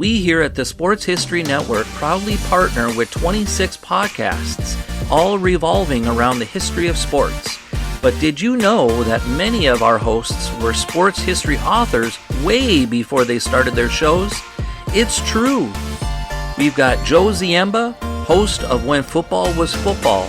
We here at the Sports History Network proudly partner with 26 podcasts, all revolving around the history of sports. But did you know that many of our hosts were sports history authors way before they started their shows? It's true. We've got Joe Ziemba, host of When Football Was Football,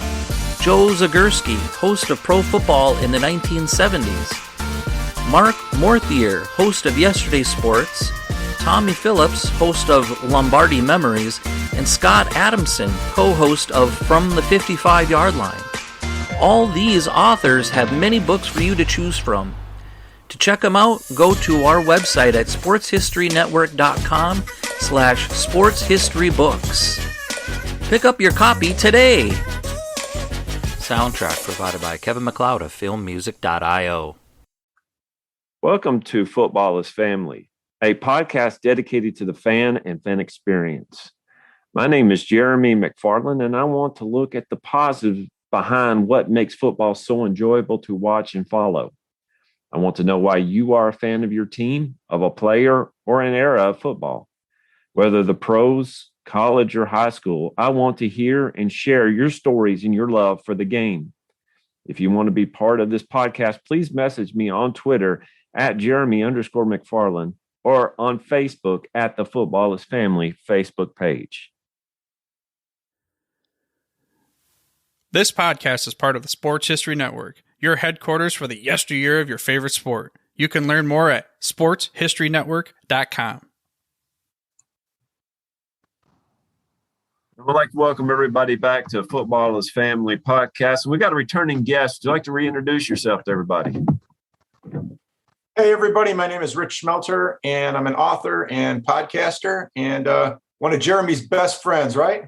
Joe Zagurski, host of Pro Football in the 1970s, Mark Morthier, host of Yesterday's Sports, Tommy Phillips, host of Lombardi Memories, and Scott Adamson, co-host of From the 55-Yard Line. All these authors have many books for you to choose from. To check them out, go to our website at sportshistorynetwork.com/sportshistorybooks. Pick up your copy today. Soundtrack provided by Kevin MacLeod of filmmusic.io. Welcome to Football is Family, a podcast dedicated to the fan and fan experience. My name is Jeremy McFarland, and I want to look at the positive behind what makes football so enjoyable to watch and follow. I want to know why you are a fan of your team, of a player, or an era of football. Whether the pros, college, or high school, I want to hear and share your stories and your love for the game. If you want to be part of this podcast, please message me on Twitter at Jeremy_McFarland or on Facebook at the Football is Family Facebook page. This podcast is part of the Sports History Network, your headquarters for the yesteryear of your favorite sport. You can learn more at sportshistorynetwork.com. I would like to welcome everybody back to Football is Family podcast. We got a returning guest. Would you like to reintroduce yourself to everybody? Hey, everybody. My name is Rich Shmelter, and I'm an author and podcaster and one of Jeremy's best friends, right?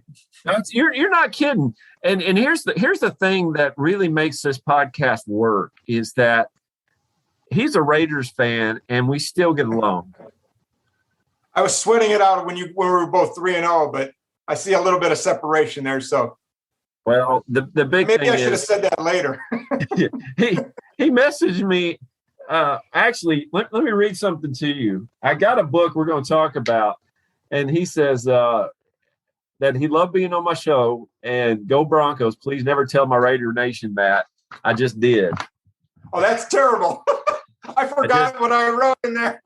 You're not kidding. And here's the thing that really makes this podcast work is that he's a Raiders fan, and we still get along. I was sweating it out when we were both 3-0, but I see a little bit of separation there. So, well, the big maybe thing I should have said that later. he messaged me. Actually, let me read something to you. I got a book we're going to talk about, and he says that he loved being on my show, and go Broncos. Please never tell my Raider Nation that. I just did. Oh, that's terrible. I forgot what I wrote in there.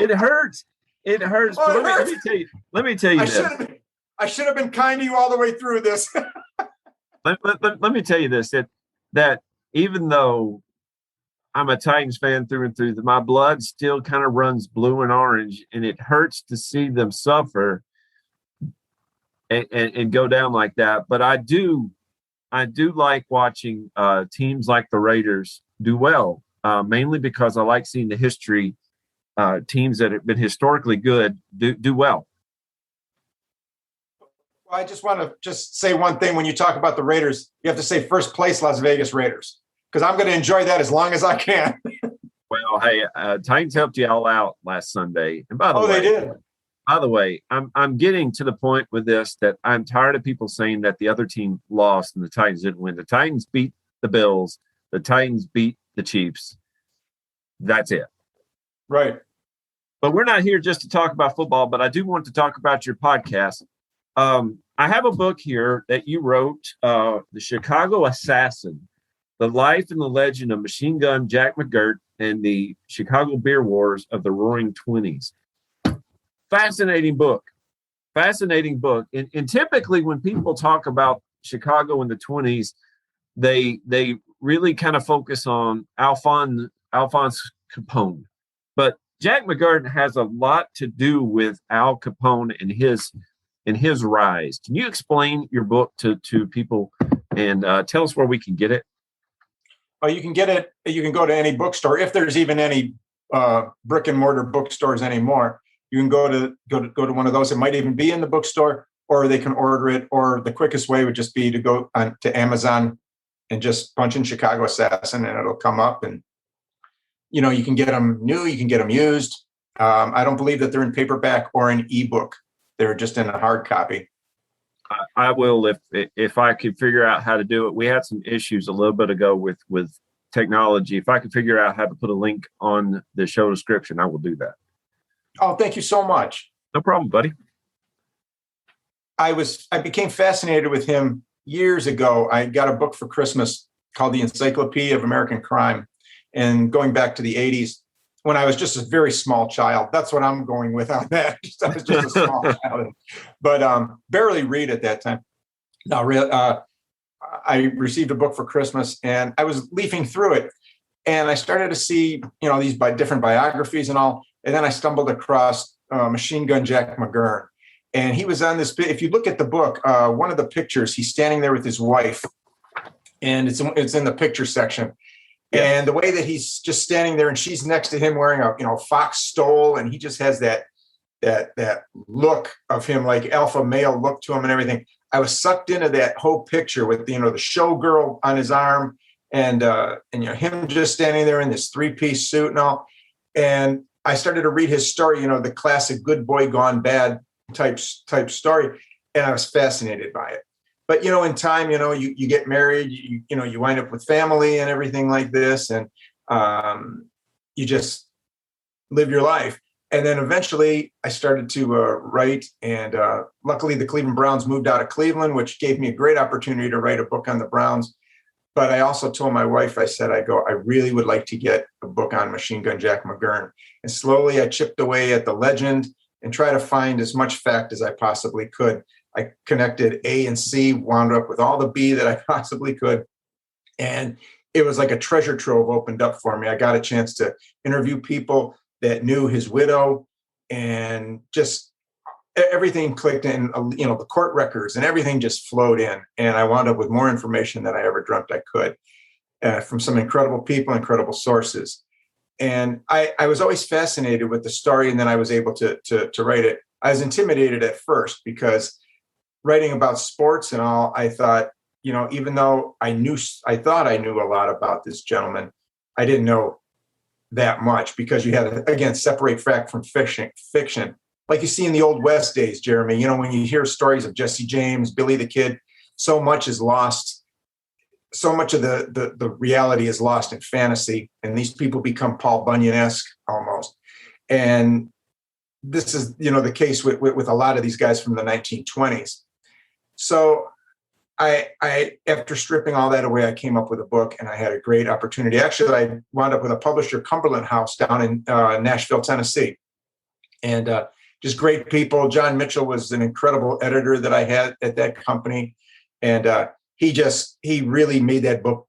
It hurts. It hurts. Oh, Let me tell you this. I should have been kind to you all the way through this. let me tell you this, that even though I'm a Titans fan through and through, my blood still kind of runs blue and orange, and it hurts to see them suffer and go down like that. But I do like watching teams like the Raiders do well, mainly because I like seeing the history. Teams that have been historically good do well. I just want to say one thing. When you talk about the Raiders, you have to say first place Las Vegas Raiders, because I'm going to enjoy that as long as I can. Well, hey, Titans helped you all out last Sunday. And by the way, they did. By the way, I'm getting to the point with this that I'm tired of people saying that the other team lost and the Titans didn't win. The Titans beat the Bills. The Titans beat the Chiefs. That's it. Right. But we're not here just to talk about football, but I do want to talk about your podcast. I have a book here that you wrote, The Chicago Assassin, The Life and the Legend of Machine Gun Jack McGirt and the Chicago Beer Wars of the Roaring Twenties. Fascinating book. And typically when people talk about Chicago in the 20s, they really kind of focus on Alphonse Capone. But Jack McGirt has a lot to do with Al Capone and his rise. Can you explain your book to people and tell us where we can get it? Oh, you can get it. You can go to any bookstore, if there's even any brick and mortar bookstores anymore. You can go to one of those. It might even be in the bookstore, or they can order it. Or the quickest way would just be to go to Amazon and just punch in Chicago Assassin, and it'll come up. And you can get them new, you can get them used. I don't believe that they're in paperback or an ebook. They're just in a hard copy. I will if I could figure out how to do it. We had some issues a little bit ago with technology. If I could figure out how to put a link on the show description, I will do that. Oh, thank you so much. No problem, buddy. I became fascinated with him years ago. I got a book for Christmas called The Encyclopedia of American Crime. And going back to the 80s, when I was just a very small child, that's what I'm going with on that. I was just a small child, but barely read at that time. No, really, I received a book for Christmas and I was leafing through it. And I started to see, these different biographies and all. And then I stumbled across Machine Gun Jack McGurn. And he was on this, if you look at the book, one of the pictures, he's standing there with his wife. And it's in the picture section. Yeah. And the way that he's just standing there and she's next to him wearing a fox stole. And he just has that look of him, like alpha male look to him and everything. I was sucked into that whole picture with, the showgirl on his arm and him just standing there in this 3-piece suit and all. And I started to read his story, the classic good boy gone bad type story. And I was fascinated by it. But, in time, you get married, you wind up with family and everything like this. And you just live your life. And then eventually I started to write. And luckily, the Cleveland Browns moved out of Cleveland, which gave me a great opportunity to write a book on the Browns. But I also told my wife, I really would like to get a book on Machine Gun Jack McGurn. And slowly I chipped away at the legend and try to find as much fact as I possibly could. I connected A and C, wound up with all the B that I possibly could. And it was like a treasure trove opened up for me. I got a chance to interview people that knew his widow, and just everything clicked in, the court records and everything just flowed in. And I wound up with more information than I ever dreamt I could from some incredible people, incredible sources. And I was always fascinated with the story. And then I was able to write it. I was intimidated at first because writing about sports and all, I thought, even though I thought I knew a lot about this gentleman, I didn't know that much because you had to, again, separate fact from fiction. Like you see in the Old West days, Jeremy, when you hear stories of Jesse James, Billy the Kid, so much is lost. So much of the reality is lost in fantasy. And these people become Paul Bunyan-esque almost. And this is, the case with a lot of these guys from the 1920s. So I, after stripping all that away, I came up with a book and I had a great opportunity. Actually, I wound up with a publisher, Cumberland House, down in Nashville, Tennessee. And just great people. John Mitchell was an incredible editor that I had at that company. And he really made that book,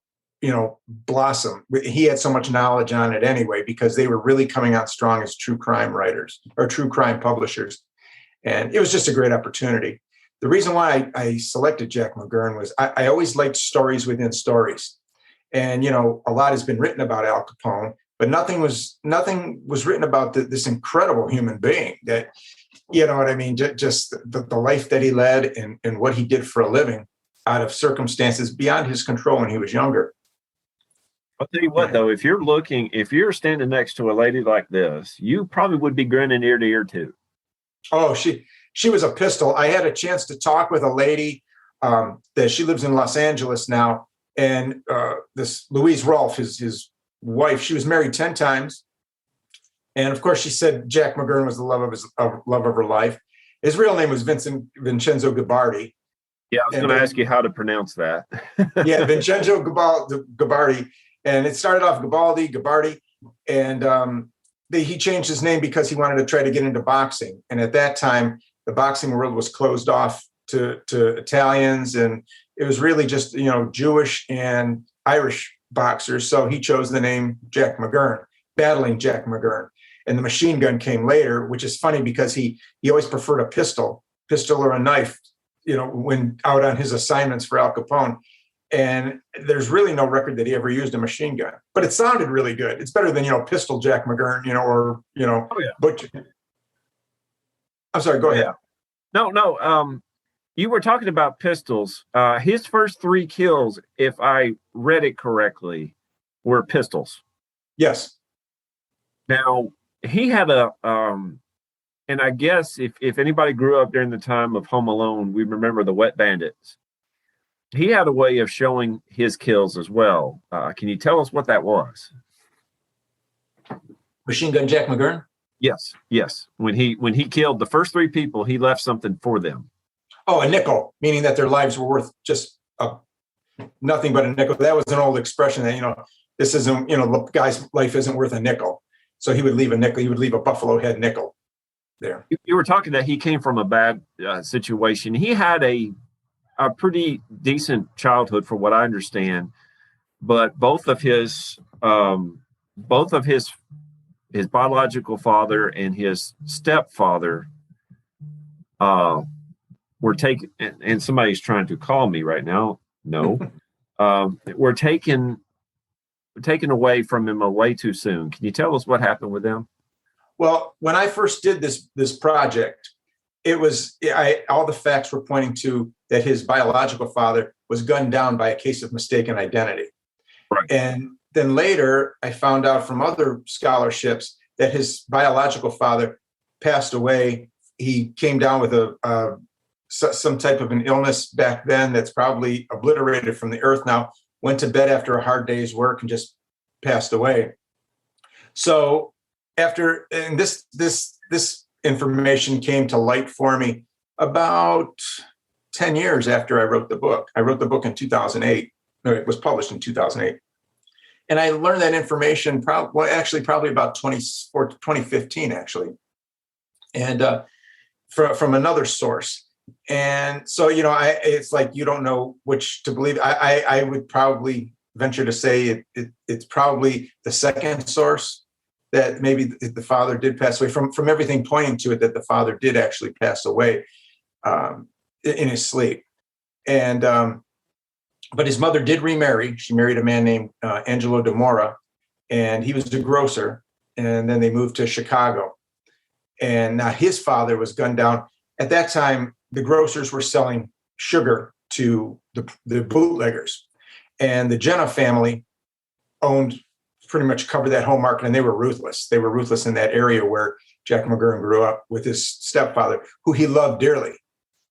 blossom. He had so much knowledge on it anyway, because they were really coming out strong as true crime writers or true crime publishers. And it was just a great opportunity. The reason why I selected Jack McGurn was I always liked stories within stories. And, a lot has been written about Al Capone, but nothing was written about this incredible human being that, just the life that he led and what he did for a living out of circumstances beyond his control when he was younger. I'll tell you what, though, if you're standing next to a lady like this, you probably would be grinning ear to ear too. Oh, she was a pistol. I had a chance to talk with a lady that she lives in Los Angeles now. And this Louise Rolfe, his wife, she was married 10 times. And of course, she said Jack McGurn was the love of her life. His real name was Vincenzo Gabardi. Yeah, I was going to ask you how to pronounce that. Yeah, Vincenzo Gabardi. And it started off Gabardi. And he changed his name because he wanted to try to get into boxing. And at that time, the boxing world was closed off to Italians. And it was really just, Jewish and Irish boxers. So he chose the name Jack McGurn, battling Jack McGurn. And the machine gun came later, which is funny because he always preferred a pistol or a knife, when out on his assignments for Al Capone. And there's really no record that he ever used a machine gun, but it sounded really good. It's better than, pistol Jack McGurn, or, Oh, yeah. But I'm sorry, go ahead. Yeah. No. You were talking about pistols. His first 3 kills, if I read it correctly, were pistols. Yes. Now, he had and I guess if anybody grew up during the time of Home Alone, we remember the Wet Bandits. He had a way of showing his kills as well. Can you tell us what that was? Machine Gun Jack McGurn? Yes, yes. When he killed the first three people, he left something for them. Oh, a nickel, meaning that their lives were worth just nothing but a nickel. That was an old expression that, this isn't, the guy's life isn't worth a nickel. So he would leave a nickel. He would leave a buffalo head nickel there. You were talking that he came from a bad situation. He had a pretty decent childhood, for what I understand, but both of his biological father and his stepfather were taken. And somebody's trying to call me right now. No, were taken away from him way too soon. Can you tell us what happened with them? Well, when I first did this project, all the facts were pointing to that his biological father was gunned down by a case of mistaken identity. Right. And then later, I found out from other scholarships that his biological father passed away. He came down with some type of an illness back then that's probably obliterated from the earth now, went to bed after a hard day's work and just passed away. So this information came to light for me about 10 years after I wrote the book. I wrote the book in 2008. No, it was published in 2008. And I learned that information probably about 2015, actually. And from another source. And so, it's like you don't know which to believe. I would probably venture to say it's probably the second source, that maybe the father did pass away, from everything pointing to it, that the father did actually pass away in his sleep. And but his mother did remarry. She married a man named Angelo DeMora, and he was a grocer. And then they moved to Chicago. And now his father was gunned down. At that time, the grocers were selling sugar to the bootleggers. And the Jenna family pretty much covered that home market, and they were ruthless. They were ruthless in that area where Jack McGurn grew up with his stepfather, who he loved dearly.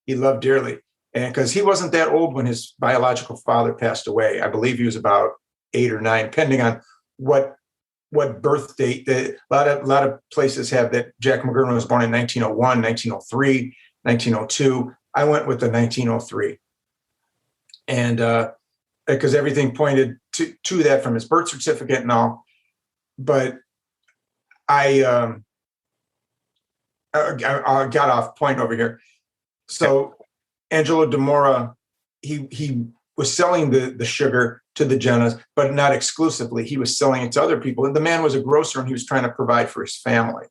He loved dearly. And because he wasn't that old when his biological father passed away. I believe he was about 8 or 9, depending on what birth date. A lot of places have that Jack McGurn was born in 1901, 1903, 1902. I went with the 1903. And because everything pointed to that from his birth certificate and all. But I got off point over here. So Angelo DeMora, he was selling the sugar to the Jennas, but not exclusively. He was selling it to other people. And the man was a grocer, and he was trying to provide for his family.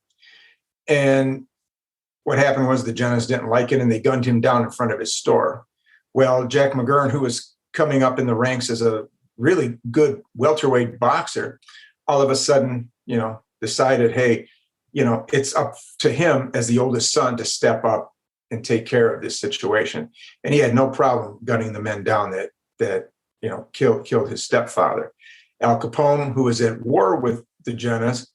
And what happened was the Jennas didn't like it, and they gunned him down in front of his store. Well, Jack McGurn, who was coming up in the ranks as a really good welterweight boxer, all of a sudden, decided, hey, it's up to him as the oldest son to step up and take care of this situation. And he had no problem gunning the men down that killed his stepfather. Al Capone, who was at war with the Jennas,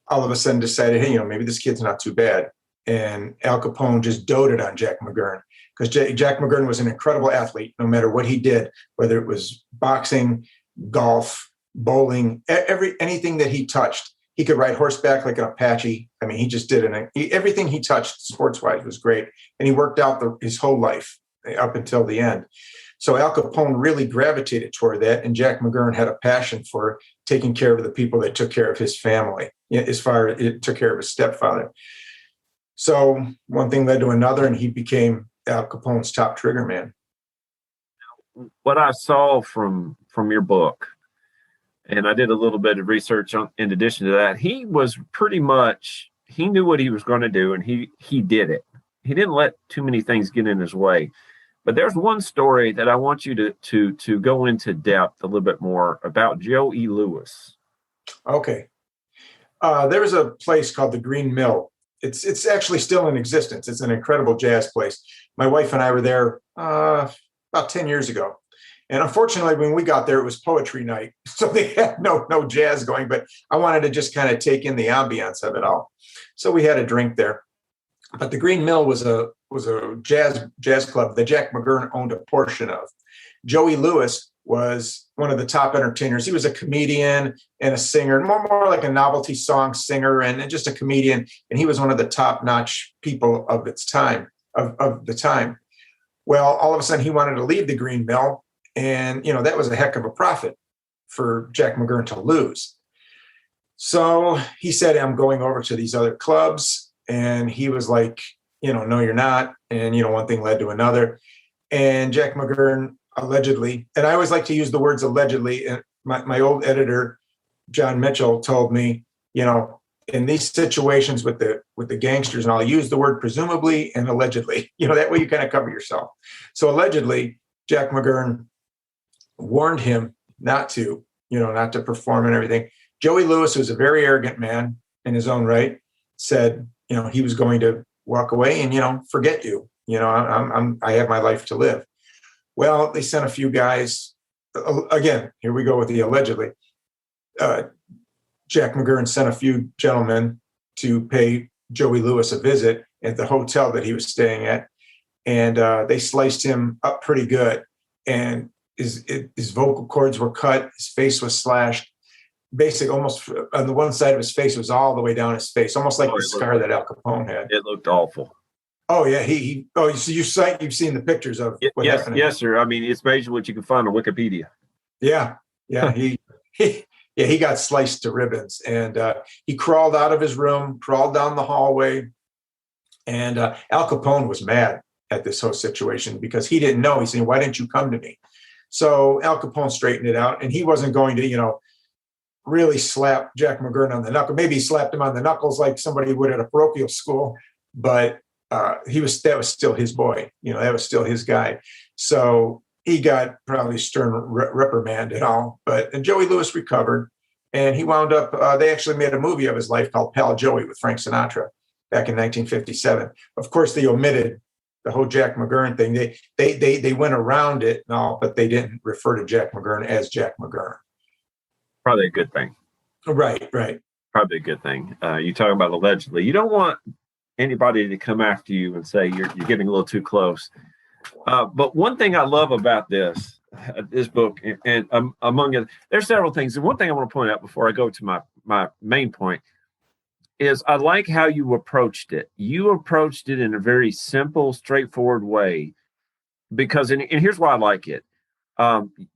all of a sudden decided, hey, maybe this kid's not too bad. And Al Capone just doted on Jack McGurn, because Jack McGurn was an incredible athlete, no matter what he did, whether it was boxing, golf, bowling, anything that he touched. He could ride horseback like an Apache. I mean, he just did it. Everything he touched sports-wise was great. And he worked out his whole life up until the end. So Al Capone really gravitated toward that. And Jack McGurn had a passion for taking care of the people that took care of his family, as far as it took care of his stepfather. So one thing led to another, and he became Al Capone's top trigger man. What I saw from your book, and I did a little bit of research in addition to that, he was he knew what he was going to do, and he did it. He didn't let too many things get in his way. But there's one story that I want you to go into depth a little bit more about Joe E. Louis. Okay. There was a place called the Green Mill. It's actually still in existence. It's an incredible jazz place. My wife and I were there about 10 years ago. And unfortunately, when we got there, it was poetry night. So they had no jazz going, but I wanted to just kind of take in the ambiance of it all. So we had a drink there. But the Green Mill was a jazz club that Jack McGurn owned a portion of. Joey Louis was one of the top entertainers. He was a comedian and a singer, more like a novelty song singer and just a comedian. And he was one of the top-notch people of its time, of the time. Well, all of a sudden he wanted to leave the Green Mill. And, that was a heck of a profit for Jack McGurn to lose. So he said, I'm going over to these other clubs. And he was like, no, you're not. And, one thing led to another. And Jack McGurn allegedly, and I always like to use the words allegedly. And my old editor, John Mitchell, told me, in these situations with the gangsters, and I'll use the word presumably and allegedly, that way you kind of cover yourself. So allegedly, Jack McGurn warned him not to perform and everything. Joey Lewis, who's a very arrogant man in his own right, said, he was going to walk away and, forget you. I have my life to live. Well, they sent a few guys. Again, here we go with the allegedly. Jack McGurn sent a few gentlemen to pay Joey Lewis a visit at the hotel that he was staying at. And they sliced him up pretty good. And his vocal cords were cut. His face was slashed. Basically, almost on the one side of his face was all the way down his face, almost like the scar that Al Capone had. It looked awful. Oh yeah, so you've seen the pictures of what happened. Yes, sir. I mean, it's basically what you can find on Wikipedia. Yeah, he got sliced to ribbons, and he crawled out of his room, crawled down the hallway, and Al Capone was mad at this whole situation because he didn't know. He's saying, "Why didn't you come to me?" So Al Capone straightened it out, and he wasn't going to, really slap Jack McGurn on the knuckle. Maybe he slapped him on the knuckles like somebody would at a parochial school, but that was still his boy. That was still his guy. So he got probably stern reprimand and all. And Joey Lewis recovered, and he wound up. They actually made a movie of his life called Pal Joey with Frank Sinatra back in 1957. Of course, they omitted the whole Jack McGurn thing. They went around it and all, but they didn't refer to Jack McGurn as Jack McGurn. Probably a good thing. Right. Probably a good thing. You talk about allegedly. You don't want anybody to come after you and say you're getting a little too close. But one thing I love about this book, and among it, there's several things. And one thing I want to point out before I go to my main point is I like how you approached it. You approached it in a very simple, straightforward way because, and here's why I like it.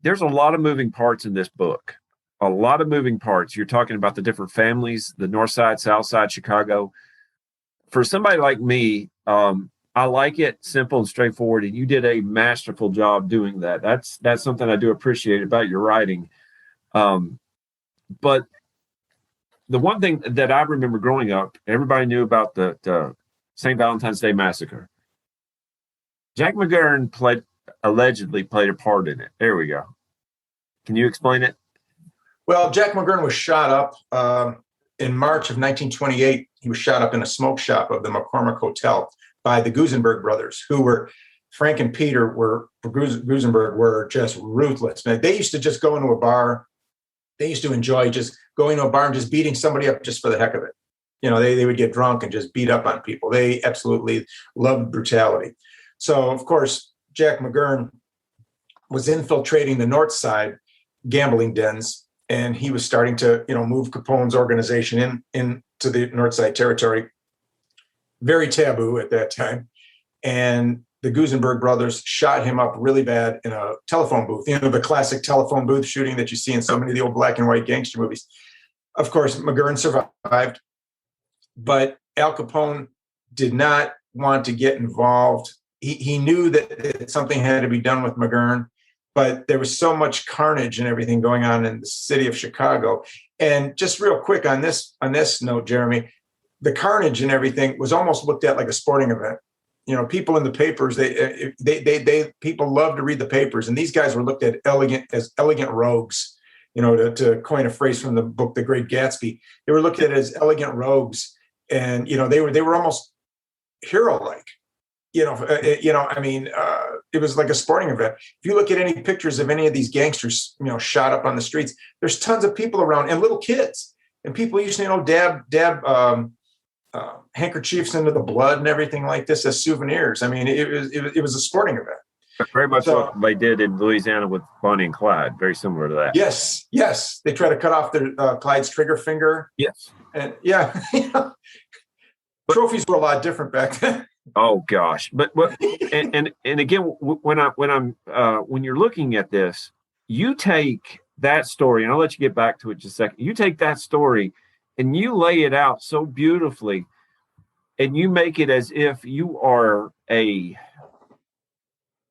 There's a lot of moving parts in this book. A lot of moving parts. You're talking about the different families, the North Side, South Side, Chicago. For somebody like me, I like it simple and straightforward, and you did a masterful job doing that. That's something I do appreciate about your writing. But the one thing that I remember growing up, everybody knew about the St. Valentine's Day Massacre. Jack McGurn allegedly played a part in it. There we go. Can you explain it? Well, Jack McGurn was shot up in March of 1928. He was shot up in a smoke shop of the McCormick Hotel by the Gusenberg brothers, who were Frank and Peter Gusenberg were just ruthless. Man, they used to just go into a bar. They used to enjoy just going to a bar and just beating somebody up just for the heck of it. They would get drunk and just beat up on people. They absolutely loved brutality. So, of course, Jack McGurn was infiltrating the North Side gambling dens. And he was starting to, move Capone's organization into the North Side territory. Very taboo at that time. And the Gusenberg brothers shot him up really bad in a telephone booth. The classic telephone booth shooting that you see in so many of the old black and white gangster movies. Of course, McGurn survived, but Al Capone did not want to get involved. He knew that something had to be done with McGurn. But there was so much carnage and everything going on in the city of Chicago. And just real quick on this note, Jeremy, the carnage and everything was almost looked at like a sporting event. People in the papers, people love to read the papers, and these guys were looked at as elegant rogues. To coin a phrase from the book The Great Gatsby, they were looked at as elegant rogues, and they were almost hero-like. It was like a sporting event. If you look at any pictures of any of these gangsters, shot up on the streets, there's tons of people around and little kids, and people used to, dab handkerchiefs into the blood and everything like this as souvenirs. I mean, it was a sporting event. Very much So, what they did in Louisiana with Bonnie and Clyde. Very similar to that. yes. They try to cut off their Clyde's trigger finger. Yes. And yeah, trophies were a lot different back then. Oh gosh, but and again, when you're looking at this, you take that story, and I'll let you get back to it just a second. You take that story, and you lay it out so beautifully, and you make it as if you're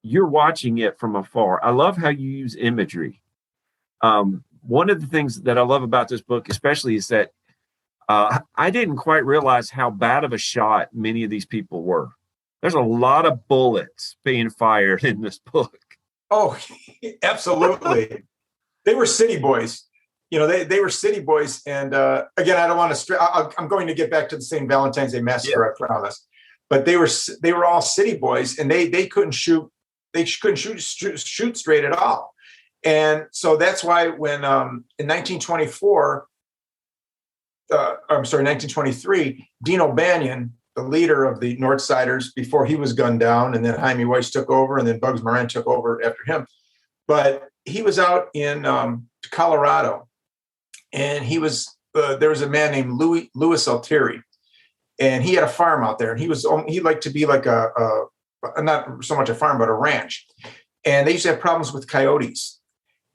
watching it from afar. I love how you use imagery. One of the things that I love about this book, especially, is that I didn't quite realize how bad of a shot many of these people were. There's a lot of bullets being fired in this book. Oh, absolutely. They were city boys. They were city boys. And again, I don't want to I'm going to get back to the St. Valentine's Day Massacre, I promise. But they were all city boys, and they couldn't shoot. They couldn't shoot straight at all. And so that's why when in 1923, Dean O'Banion, the leader of the Northsiders, before he was gunned down, and then Jaime Weiss took over, and then Bugs Moran took over after him. But he was out in Colorado, and there was a man named Louis Altieri, and he had a farm out there, and he liked to be like a not so much a farm, but a ranch. And they used to have problems with coyotes.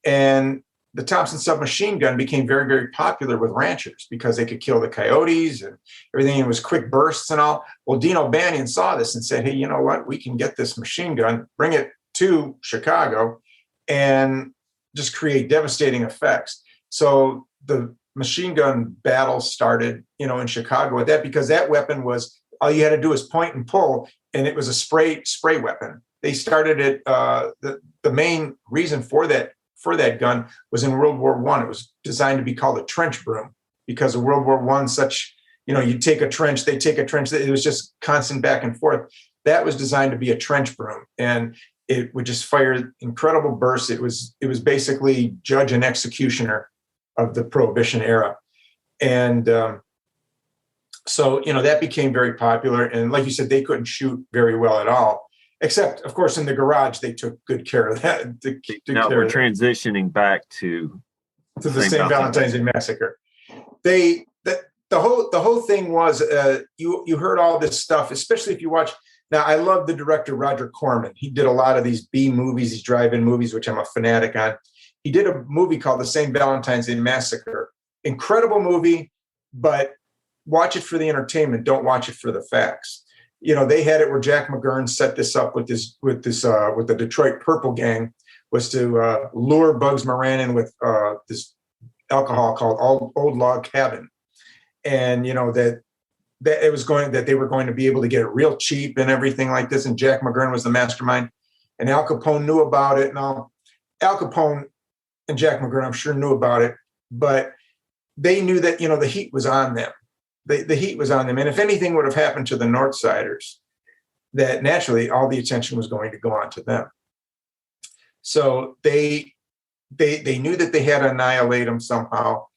And the Thompson submachine gun became very, very popular with ranchers because they could kill the coyotes and everything. It was quick bursts and all. Well, Dean O'Banion saw this and said, hey, you know what? We can get this machine gun, bring it to Chicago, and just create devastating effects. So the machine gun battle started, in Chicago with that, because that weapon was, all you had to do was point and pull, and it was a spray weapon. They started it. The main reason for that gun was in World War I. It was designed to be called a trench broom because of World War I. You take a trench, they take a trench. It was just constant back and forth. That was designed to be a trench broom, and it would just fire incredible bursts. It was basically judge and executioner of the Prohibition era, and so that became very popular. And like you said, they couldn't shoot very well at all. Except, of course, in the garage, they took good care of that. Now we're transitioning back to the St. Valentine's Day Massacre. The whole thing was you heard all this stuff, especially if you watch. Now, I love the director Roger Corman. He did a lot of these B movies, these drive-in movies, which I'm a fanatic on. He did a movie called The St. Valentine's Day Massacre. Incredible movie, but watch it for the entertainment. Don't watch it for the facts. They had it where Jack McGurn set this up with the Detroit Purple Gang, was to lure Bugs Moran in with this alcohol called Old Log Cabin, and that they were going to be able to get it real cheap and everything like this. And Jack McGurn was the mastermind, and Al Capone knew about it. Now, Al Capone and Jack McGurn, I'm sure, knew about it, but they knew that the heat was on them. The heat was on them. And if anything would have happened to the Northsiders, that naturally all the attention was going to go on to them. So they knew that they had to annihilate him somehow.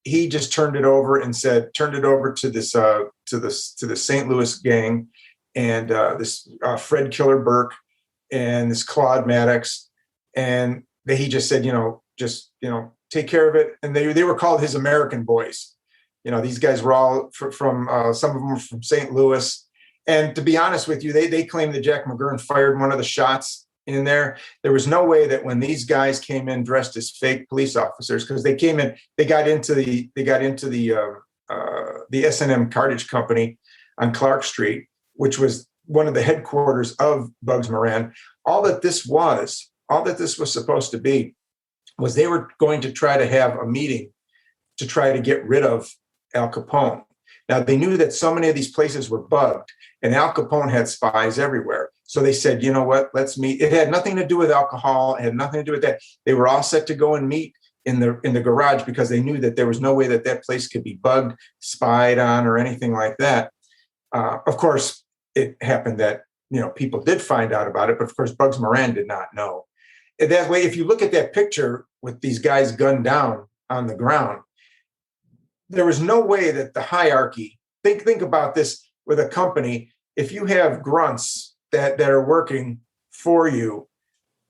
He just turned it over to this to the St. Louis gang, and this Fred Killer Burke and this Claude Maddox, and he just said, take care of it. And they were called his American boys. These guys were all from some of them were from St. Louis. And to be honest with you, they claimed that Jack McGurn fired one of the shots in there. There was no way that when these guys came in dressed as fake police officers, because they came in, they got into the S&M Cartage Company on Clark Street, which was one of the headquarters of Bugs Moran. All that this was supposed to be was they were going to try to have a meeting to try to get rid of Al Capone. Now, they knew that so many of these places were bugged, and Al Capone had spies everywhere. So they said, you know what, let's meet. It had nothing to do with alcohol. It had nothing to do with that. They were all set to go and meet in the garage because they knew that there was no way that place could be bugged, spied on, or anything like that. Of course, it happened that, people did find out about it, but of course, Bugs Moran did not know. And that way, if you look at that picture with these guys gunned down on the ground, there was no way that the hierarchy, think about this with a company. If you have grunts that are working for you,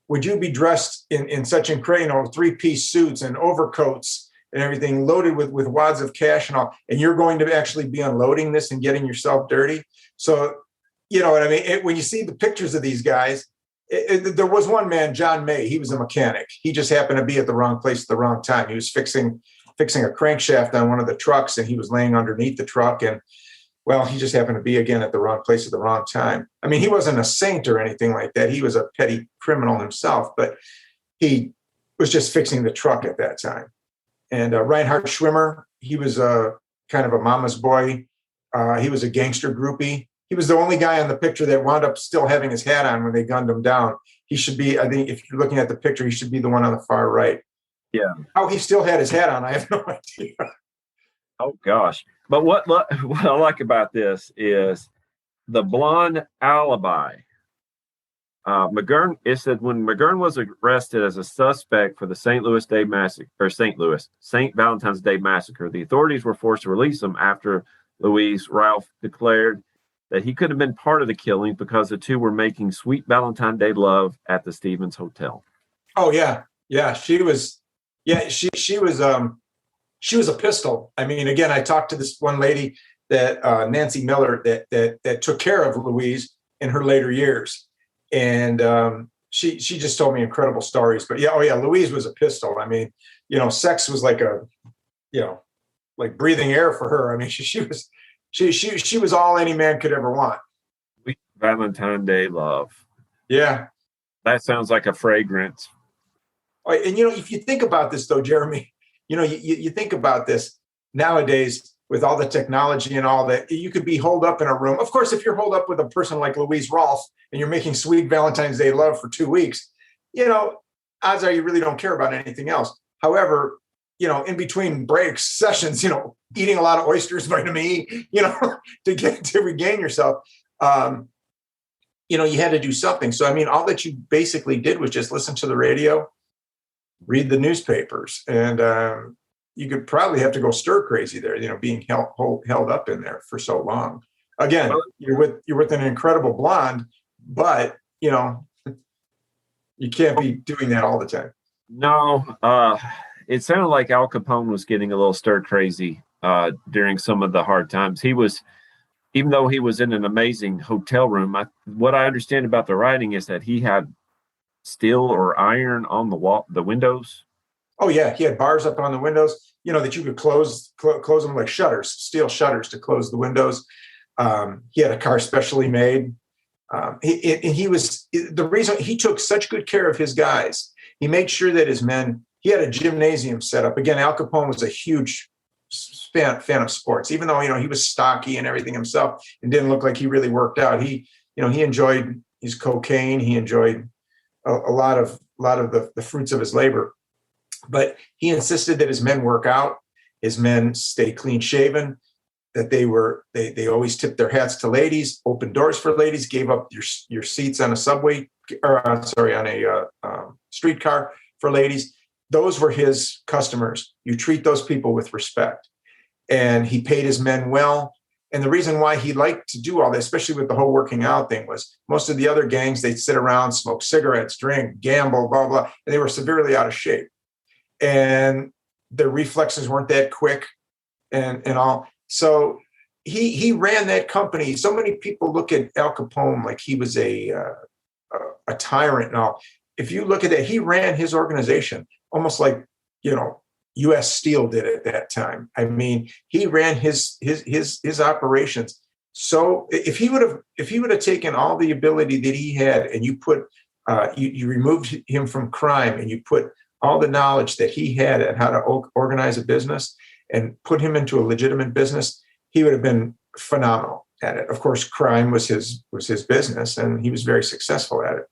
would you be dressed in such incredible 3-piece suits and overcoats and everything loaded with wads of cash and all, and you're going to actually be unloading this and getting yourself dirty? So, you know what I mean? When you see the pictures of these guys, there was one man, John May, he was a mechanic. He just happened to be at the wrong place at the wrong time. He was fixing a crankshaft on one of the trucks, and he was laying underneath the truck, and well, he just happened to be again at the wrong place at the wrong time. I mean, he wasn't a saint or anything like that. He was a petty criminal himself, but he was just fixing the truck at that time. And Reinhard Schwimmer, he was kind of a mama's boy. He was a gangster groupie. He was the only guy on the picture that wound up still having his hat on when they gunned him down. He should be, I think, if you're looking at the picture, he should be the one on the far right. Yeah. How he still had his hat on, I have no idea. Oh, gosh. But what I like about this is the blonde alibi. McGurn, it said when McGurn was arrested as a suspect for the St. Valentine's Day massacre, the authorities were forced to release him after Louise Ralph declared that he could have been part of the killing because the two were making sweet Valentine's Day love at the Stevens Hotel. Oh, yeah. Yeah, she was a pistol. I mean, again, I talked to this one lady that Nancy Miller that took care of Louise in her later years. And she just told me incredible stories. But yeah, Louise was a pistol. I mean, you know, sex was like like breathing air for her. I mean, she was all any man could ever want. Sweet Valentine's Day love. Yeah. That sounds like a fragrance. And you know, if you think about this though, Jeremy, you know, you think about this nowadays with all the technology and all that, you could be holed up in a room. Of course, if you're holed up with a person like Louise Rolfe and you're making sweet Valentine's Day love for 2 weeks, you know, odds are you really don't care about anything else. However, you know, in between breaks, sessions, you know, eating a lot of oysters, vitamin E, you know, to regain yourself, you know, you had to do something. So, I mean, all that you basically did was just listen to the radio, read the newspapers, and you could probably have to go stir crazy there, you know, being held up in there for so long. Again, you're with an incredible blonde, but you know, you can't be doing that all the time. No, it sounded like Al Capone was getting a little stir crazy during some of the hard times. He was, even though he was in an amazing hotel room, what I understand about the writing is that he had steel or iron on the wall, the windows. Oh yeah, he had bars up on the windows, you know, that you could close them like shutters, steel shutters to close the windows. He had a car specially made. He was the reason he took such good care of his guys. He made sure that his men. He had a gymnasium set up. Again, Al Capone was a huge fan of sports, even though, you know, he was stocky and everything himself and didn't look like he really worked out. He enjoyed his cocaine. He enjoyed a lot of the fruits of his labor. But he insisted that his men work out, his men stay clean shaven, that they always tipped their hats to ladies, opened doors for ladies, gave up your seats on a subway or on a streetcar for ladies. Those were his customers. You treat those people with respect. And he paid his men well. And the reason why he liked to do all this, especially with the whole working out thing, was most of the other gangs, they'd sit around, smoke cigarettes, drink, gamble, blah, blah, and they were severely out of shape. And their reflexes weren't that quick and all. So he ran that company. So many people look at Al Capone like he was a tyrant and all. If you look at that, he ran his organization almost like, you know, U.S. Steel did at that time. I mean, he ran his operations. So if he would have taken all the ability that he had and you put you removed him from crime and you put all the knowledge that he had at how to organize a business and put him into a legitimate business, he would have been phenomenal at it. Of course, crime was his business, and he was very successful at it.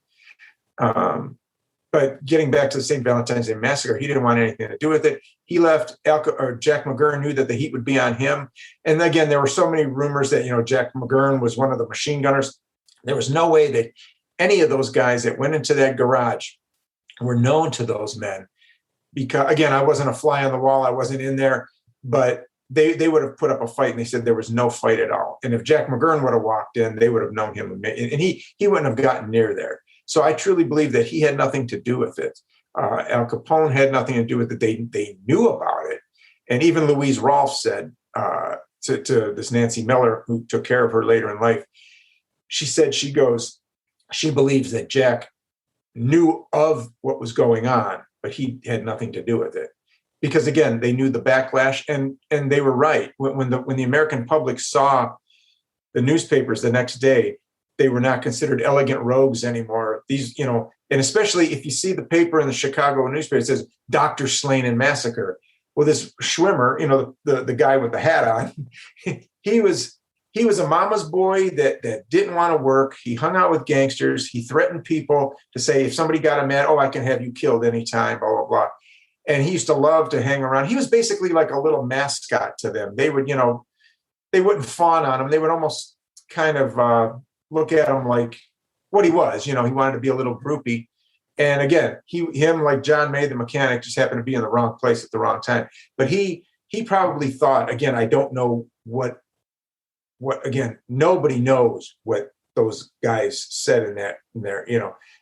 But getting back to the St. Valentine's Day massacre, he didn't want anything to do with it. He left. Jack McGurn knew that the heat would be on him. And again, there were so many rumors that, you know, Jack McGurn was one of the machine gunners. There was no way that any of those guys that went into that garage were known to those men. Because, again, I wasn't a fly on the wall. I wasn't in there. But they would have put up a fight, and they said there was no fight at all. And if Jack McGurn would have walked in, they would have known him. And he wouldn't have gotten near there. So I truly believe that he had nothing to do with it. Al Capone had nothing to do with it. They knew about it. And even Louise Rolfe said to this Nancy Miller, who took care of her later in life, she said, she believes that Jack knew of what was going on, but he had nothing to do with it. Because again, they knew the backlash, and they were right. When the American public saw the newspapers the next day, they were not considered elegant rogues anymore. These, and especially if you see the paper in the Chicago newspaper, it says Dr. Slain and Massacre. Well, this Schwimmer, the guy with the hat on, he was a mama's boy that didn't want to work. He hung out with gangsters. He threatened people to say, if somebody got him mad, oh, I can have you killed anytime, blah, blah, blah. And he used to love to hang around. He was basically like a little mascot to them. They would, they wouldn't fawn on him. They would almost kind of look at him like what he was. He wanted to be a little groupie. And again, him like John May, the mechanic, just happened to be in the wrong place at the wrong time. But he probably thought, again, I don't know what again, nobody knows what those guys said in there,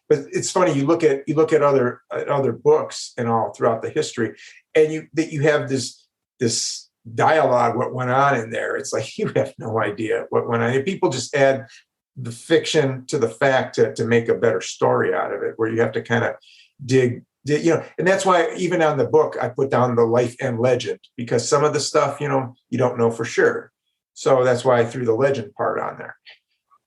But it's funny, you look at other books and all throughout the history, and you have this dialogue, what went on in there. It's like you have no idea what went on. People just add the fiction to the fact to make a better story out of it, where you have to kind of dig, and that's why even on the book I put down the life and legend, because some of the stuff, you don't know for sure. So that's why I threw the legend part on there.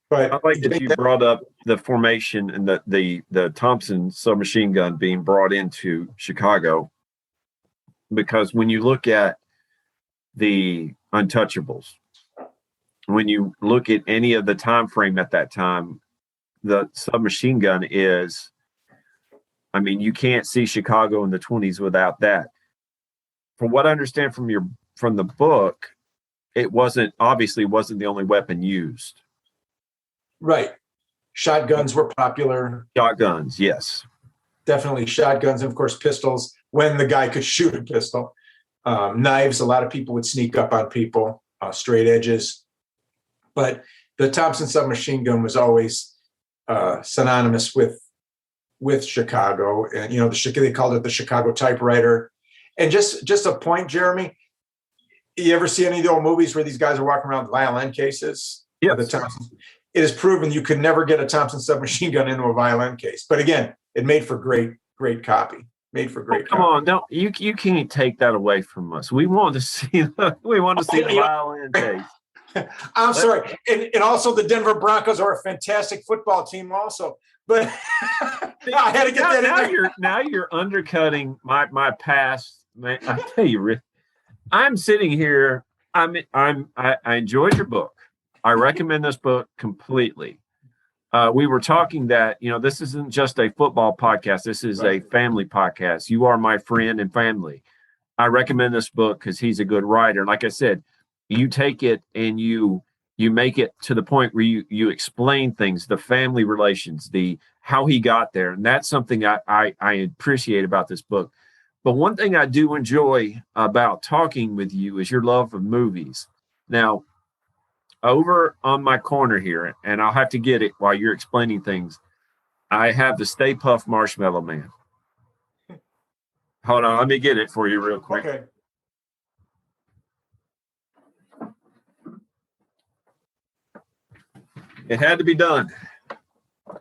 But I like that you brought up the formation and the Thompson submachine gun being brought into Chicago, because when you look at the Untouchables, when you look at any of the time frame at that time, the submachine gun is, you can't see Chicago in the 20s without that. From what I understand from the book, it wasn't the only weapon used. Right. Shotguns were popular. Shotguns, yes. Definitely shotguns, and of course pistols, when the guy could shoot a pistol. Knives, a lot of people would sneak up on people, straight edges. But the Thompson submachine gun was always synonymous with Chicago. And, they called it the Chicago typewriter. And just a point, Jeremy, you ever see any of the old movies where these guys are walking around with violin cases? Yeah. It is proven you could never get a Thompson submachine gun into a violin case. But again, it made for great copy. Come on, no, you can't take that away from us. We want to see the violin case. I'm sorry, and also the Denver Broncos are a fantastic football team, also. But I had to get that in there. Now you're undercutting my past. Man, I tell you, Rick, I'm sitting here. I enjoyed your book. I recommend this book completely. We were talking that, this isn't just a football podcast. This is a family podcast. You are my friend and family. I recommend this book because he's a good writer. And like I said, you take it and you make it to the point where you explain things, the family relations, how he got there. And that's something I appreciate about this book. But one thing I do enjoy about talking with you is your love of movies. Now, over on my corner here, and I'll have to get it while you're explaining things, I have the Stay Puft Marshmallow Man. Hold on, let me get it for you real quick. Okay. It had to be done.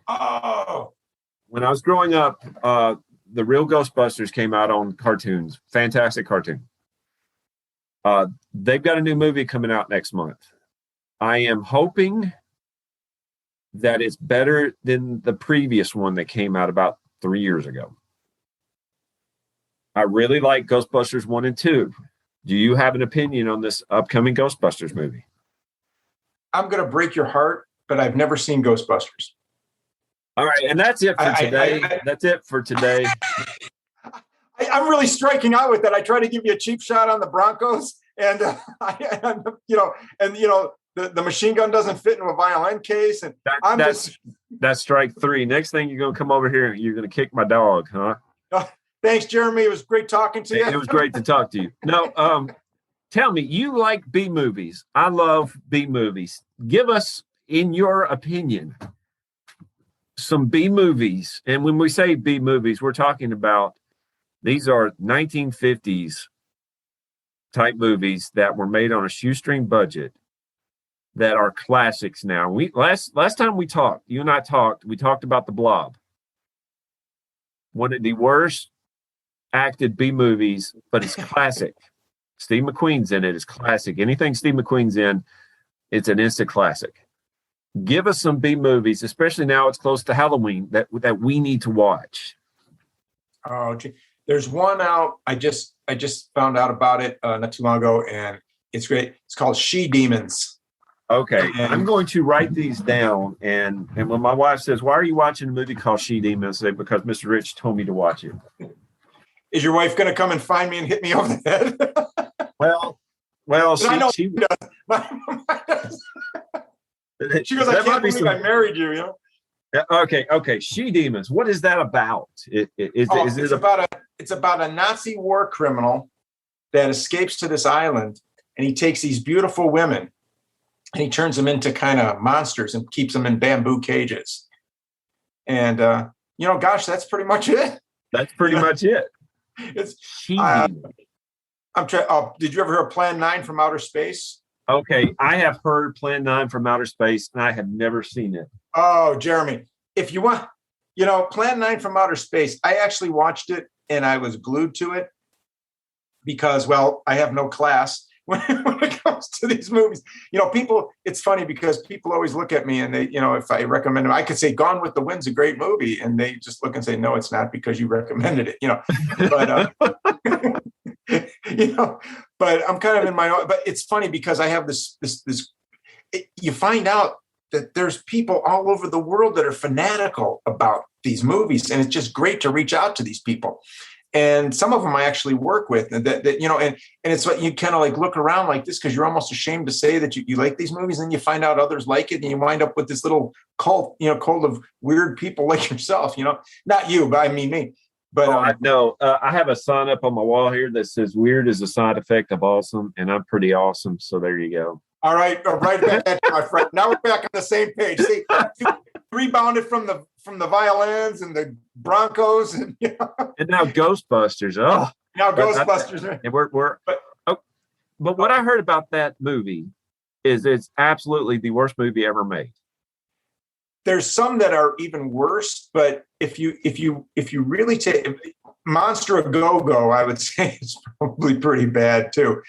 Oh. When I was growing up, the real Ghostbusters came out on cartoons. Fantastic cartoon. They've got a new movie coming out next month. I am hoping that it's better than the previous one that came out about 3 years ago. I really like Ghostbusters 1 and 2. Do you have an opinion on this upcoming Ghostbusters movie? I'm going to break your heart, but I've never seen Ghostbusters. All right, and that's it for today. That's it for today. I'm really striking out with that. I try to give you a cheap shot on the Broncos, and the machine gun doesn't fit into a violin case, and that's strike three. Next thing you're gonna come over here and you're gonna kick my dog, huh? Thanks, Jeremy. It was great talking to you. It was great to talk to you. No, tell me, you like B movies. I love B movies. Give us, in your opinion, some B movies. And when we say B movies, we're talking about these are 1950s type movies that were made on a shoestring budget that are classics now. We last time we talked, you and I talked, we talked about The Blob. One of the worst acted B movies, but it's classic. Steve McQueen's in it. It's classic. Anything Steve McQueen's in, it's an instant classic. Give us some B movies, especially now it's close to Halloween, that we need to watch. Oh, gee. There's one out. I just found out about it not too long ago, and it's great. It's called She Demons. Okay, And I'm going to write these down, and when my wife says, "Why are you watching a movie called She Demons?" I say, because Mr. Rich told me to watch it. Is your wife going to come and find me and hit me over the head? Well, I know she does. She goes, I can't believe I married you, you know? Okay. She Demons. What is that about? It's about a Nazi war criminal that escapes to this island, and he takes these beautiful women and he turns them into kind of monsters and keeps them in bamboo cages. And, gosh, that's pretty much it. That's pretty much it. It's She Demons. I'm trying. Did you ever hear of Plan 9 from Outer Space? Okay, I have heard Plan 9 from Outer Space, and I have never seen it. Oh, Jeremy, if you want, Plan 9 from Outer Space, I actually watched it and I was glued to it because, well, I have no class when it comes to these movies. People, it's funny because people always look at me and they, if I recommend them, I could say Gone with the Wind's a great movie. And they just look and say, no, it's not because you recommended it, but, but I'm kind of in my own, but it's funny because I have this, you find out that there's people all over the world that are fanatical about these movies. And it's just great to reach out to these people. And some of them I actually work with, and that and it's what you kind of like look around like this because you're almost ashamed to say that you like these movies, and you find out others like it, and you wind up with this little cult of weird people like yourself. Not you, but I mean me. But I have a sign up on my wall here that says "Weird is a side effect of awesome," and I'm pretty awesome. So there you go. All right, right back, my friend. Now we're back on the same page. See, you rebounded from the violins and the Broncos, and and now Ghostbusters. Oh, now Ghostbusters. But what I heard about that movie is it's absolutely the worst movie ever made. There's some that are even worse, but if you really take Monster a Go-Go, I would say it's probably pretty bad too.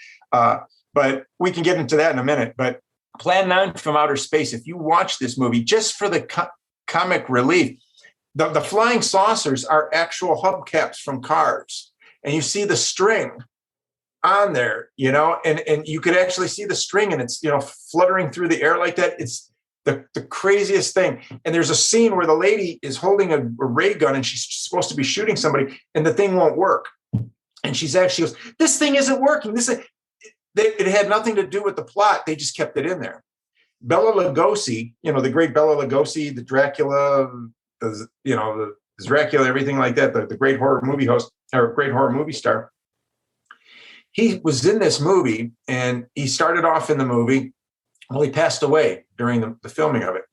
But we can get into that in a minute. But Plan 9 from Outer Space, if you watch this movie just for the comic relief, the flying saucers are actual hubcaps from cars. And you see the string on there, and you could actually see the string, and it's, fluttering through the air like that. It's the craziest thing. And there's a scene where the lady is holding a ray gun and she's supposed to be shooting somebody, and the thing won't work. And she goes, this thing isn't working. It had nothing to do with the plot. They just kept it in there. Bela Lugosi, the great Bela Lugosi, the Dracula, the Dracula, everything like that, the great horror movie host or great horror movie star. He was in this movie, and he started off in the movie. Well, he passed away during the filming of it.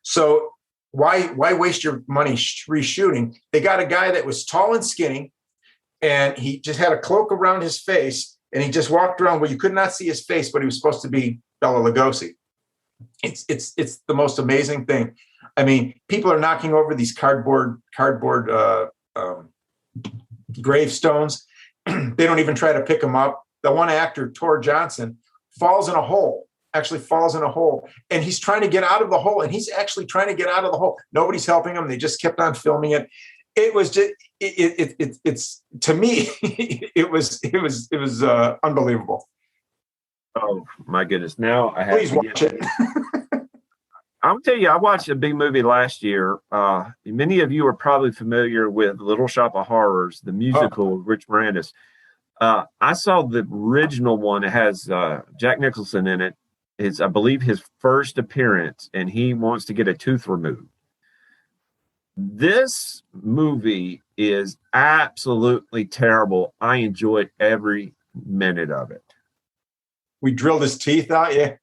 So why waste your money reshooting? They got a guy that was tall and skinny, and he just had a cloak around his face. And he just walked around where you could not see his face, but he was supposed to be Bela Lugosi. It's the most amazing thing. I mean, people are knocking over these cardboard gravestones. They don't even try to pick them up. The one actor, Tor Johnson, falls in a hole. And he's trying to get out of the hole. And he's actually trying to get out of the hole. Nobody's helping him. They just kept on filming it. It was just it's to me it was unbelievable. Oh my goodness! Now I have Please watch it. I'll tell you, I watched a big movie last year. Many of you are probably familiar with Little Shop of Horrors, the musical with Rich Moranis. I saw the original one. It has Jack Nicholson in it. It's, I believe, his first appearance, and he wants to get a tooth removed. This movie is absolutely terrible. I enjoyed every minute of it. We drilled his teeth out, yeah.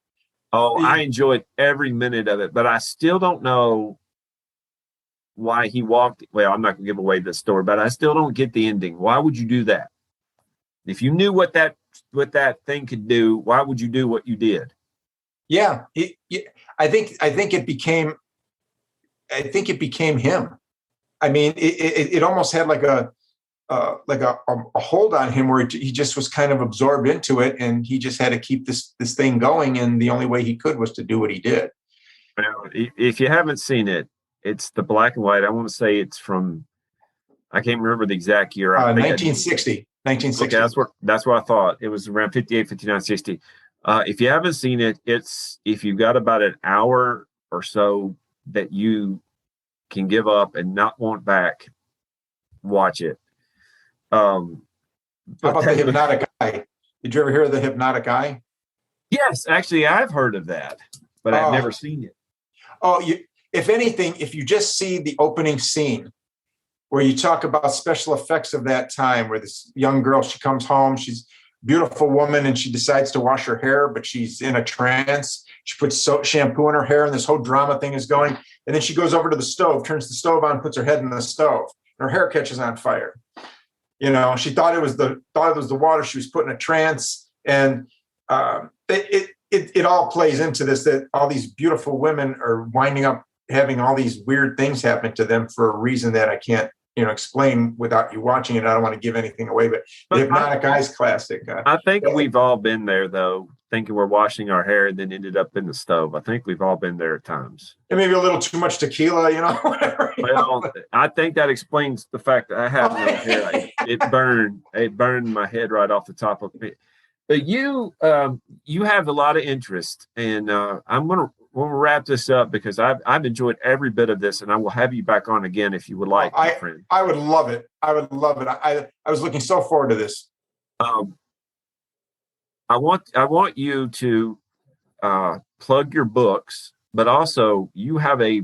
Oh, I enjoyed every minute of it, but I still don't know why he walked. Well, I'm not going to give away the story, but I still don't get the ending. Why would you do that? If you knew what that thing could do, why would you do what you did? Yeah, I think it became him. I mean, it almost had like a hold on him where he just was kind of absorbed into it, and he just had to keep this thing going. And the only way he could was to do what he did. Well, if you haven't seen it, it's the black and white. I want to say it's from, I can't remember the exact year. 1960. Okay, that's what I thought. It was around 58, 59, 60. If you haven't seen it, if you've got about an hour or so that you can give up and not want back, watch it. How about the hypnotic eye? Did you ever hear of the hypnotic eye? Yes, actually, I've heard of that, but I've never seen it. Oh, if anything, if you just see the opening scene where you talk about special effects of that time, where this young girl, she comes home, she's a beautiful woman, and she decides to wash her hair, but she's in a trance. She puts shampoo in her hair, and this whole drama thing is going. And then she goes over to the stove, turns the stove on, puts her head in the stove, and her hair catches on fire. You know, she thought it was the water. She was put in a trance, and it all plays into this, that all these beautiful women are winding up having all these weird things happen to them for a reason that I can't, explain without you watching it. I don't want to give anything away, but the hypnotic eye's classic. I think we've all been there, though, thinking we're washing our hair and then ended up in the stove. I think we've all been there at times. And maybe a little too much tequila, whatever. Well, I think that explains the fact that I have no hair. It burned my head right off the top of it. But you have a lot of interest, and we'll wrap this up because I've enjoyed every bit of this, and I will have you back on again if you would like, my friend. I would love it. I was looking so forward to this. I want you to plug your books, but also you have a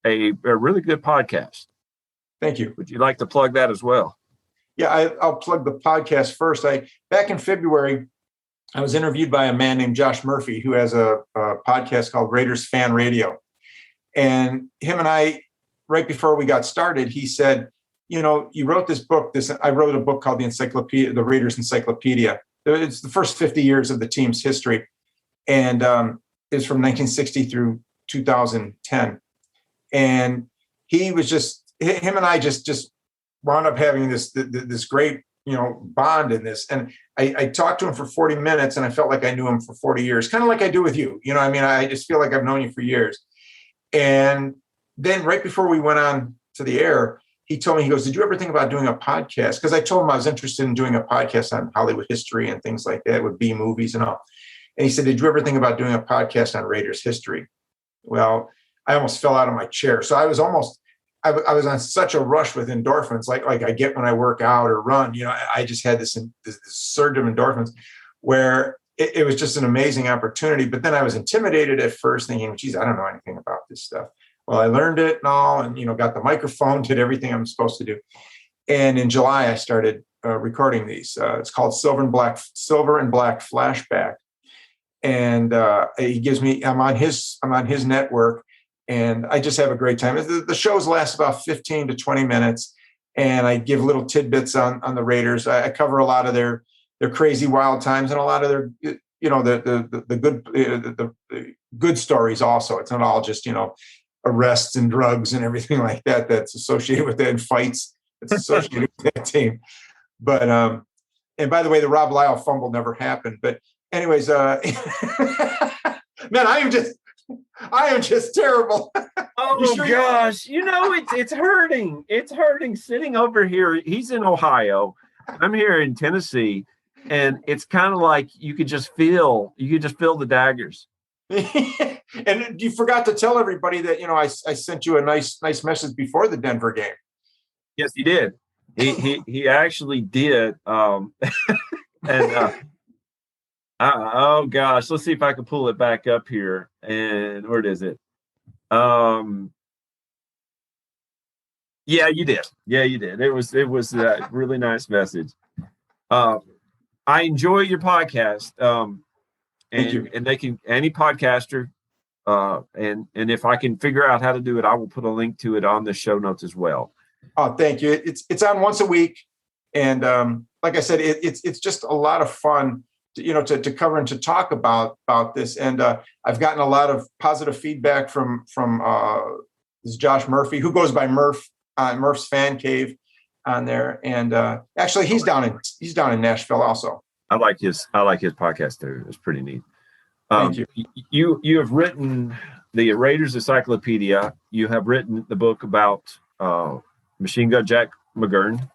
really good podcast. Thank you. Would you like to plug that as well? Yeah, I'll plug the podcast first. Back in February, I was interviewed by a man named Josh Murphy, who has a podcast called Raiders Fan Radio. And him and I, right before we got started, he said, you wrote this book. I wrote a book called the Raiders Encyclopedia. It's the first 50 years of the team's history. And it's from 1960 through 2010. And him and I just wound up having this great, bond in this. And I talked to him for 40 minutes and I felt like I knew him for 40 years, kind of like I do with you. I just feel like I've known you for years. And then right before we went on to the air, he told me, he goes, did you ever think about doing a podcast? Because I told him I was interested in doing a podcast on Hollywood history and things like that, with B movies and all. And he said, did you ever think about doing a podcast on Raiders history? Well, I almost fell out of my chair. So I was on such a rush with endorphins, like I get when I work out or run. I just had this surge of endorphins where it was just an amazing opportunity. But then I was intimidated at first, thinking, geez, I don't know anything about this stuff. Well, I learned it and all, and got the microphone, did everything I'm supposed to do. And in July, I started recording these. It's called Silver and Black Flashback, and I'm on his network. And I just have a great time. The shows last about 15 to 20 minutes, and I give little tidbits on the Raiders. I cover a lot of their crazy wild times and a lot of their, the good stories also. It's not all just, arrests and drugs and everything like that that's associated with that, and fights that's associated with that team. But and by the way, the Rob Lyle fumble never happened. But anyways, man, I am just terrible. Oh gosh, it's hurting. It's hurting sitting over here. He's in Ohio. I'm here in Tennessee, and it's kind of like you could just feel the daggers. And you forgot to tell everybody that I sent you a nice message before the Denver game. Yes, he did. He actually did. And oh gosh, let's see if I can pull it back up here. And where is it? Yeah, you did. Yeah, you did. It was a really nice message. I enjoy your podcast. Thank you. And any podcaster And if I can figure out how to do it, I will put a link to it on the show notes as well. Oh, thank you. It's on once a week, and like I said, it's just a lot of fun, to cover and to talk about this. And I've gotten a lot of positive feedback from this is Josh Murphy, who goes by Murph's Fan Cave on there, and actually he's down in Nashville also. I like his podcast too. It's pretty neat. Thank you. You have written the Raiders Encyclopedia. You have written the book about Machine Gun Jack McGurn,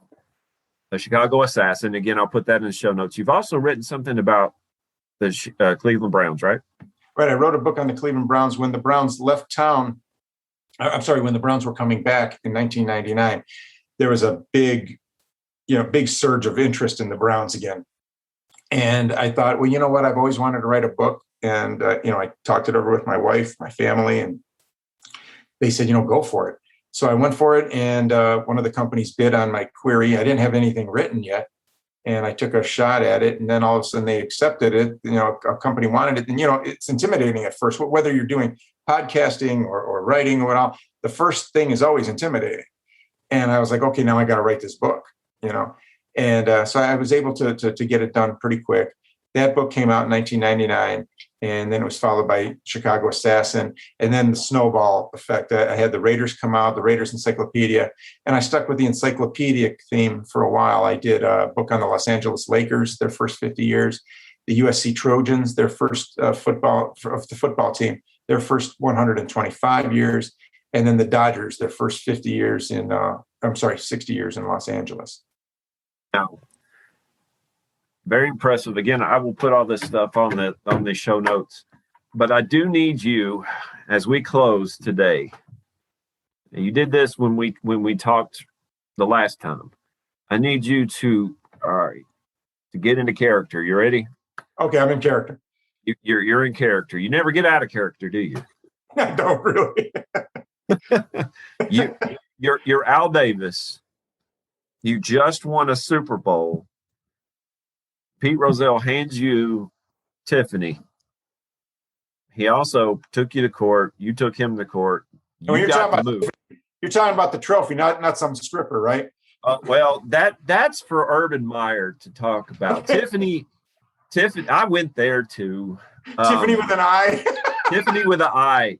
the Chicago Assassin. Again, I'll put that in the show notes. You've also written something about the Cleveland Browns, right? Right. I wrote a book on the Cleveland Browns when the Browns left town. I'm sorry, when the Browns were coming back in 1999, there was a big surge of interest in the Browns again. And I thought, well, you know what? I've always wanted to write a book. And, I talked it over with my wife, my family, and they said, go for it. So I went for it. And one of the companies bid on my query. I didn't have anything written yet. And I took a shot at it. And then all of a sudden they accepted it. A company wanted it. And, it's intimidating at first, whether you're doing podcasting or writing or whatnot. The first thing is always intimidating. And I was like, okay, now I got to write this book, And so I was able to get it done pretty quick. That book came out in 1999, and then it was followed by Chicago Assassin, and then the snowball effect. I had the Raiders come out, the Raiders Encyclopedia, and I stuck with the encyclopedic theme for a while. I did a book on the Los Angeles Lakers, their first 50 years, the USC Trojans, their first football team, their first 125 years, and then the Dodgers, their first 60 years in Los Angeles. Now, very impressive. Again, I will put all this stuff on the show notes, but I do need you as we close today. You did this when we talked the last time. I need you to get into character. You ready? Okay, I'm in character. You're in character. You never get out of character, do you? I don't really. You're Al Davis. You just won a Super Bowl. Pete Rozelle hands you Tiffany. He also took you to court. You took him to court. You're talking about the trophy, not some stripper, right? Well, that's for Urban Meyer to talk about. Tiffany, I went there too. Tiffany with an I. Tiffany with an I.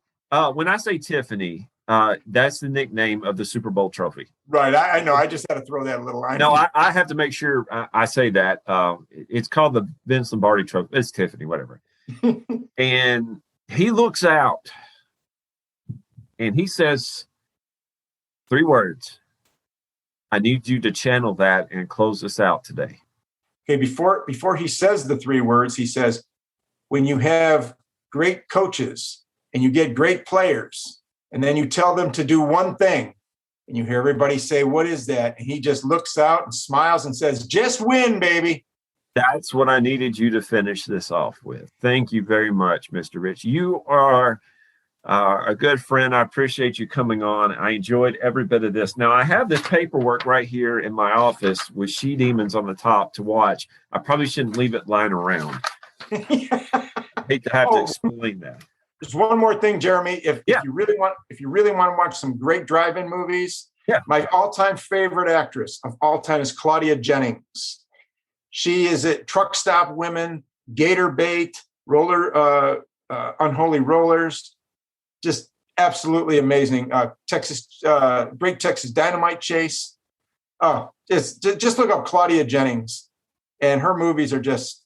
When I say Tiffany, that's the nickname of the Super Bowl trophy. Right. I know. I just had to throw that little line. No, I have to make sure I say that. It's called the Vince Lombardi trophy. It's Tiffany, whatever. And he looks out and he says 3 words. I need you to channel that and close this out today. Okay. Before he says the 3 words, he says, when you have great coaches and you get great players, and then you tell them to do one thing, and you hear everybody say, what is that? And he just looks out and smiles and says, just win, baby. That's what I needed you to finish this off with. Thank you very much, Mr. Rich. You are a good friend. I appreciate you coming on. I enjoyed every bit of this. Now, I have this paperwork right here in my office with She Demons on the top to watch. I probably shouldn't leave it lying around. I hate to have to explain that. There's one more thing, Jeremy. If you really want to watch some great drive-in movies, my all-time favorite actress of all time is Claudia Jennings. She is at Truck Stop Women, Gator Bait, Unholy Rollers, just absolutely amazing. Great Texas Dynamite Chase. Just look up Claudia Jennings, and her movies are just,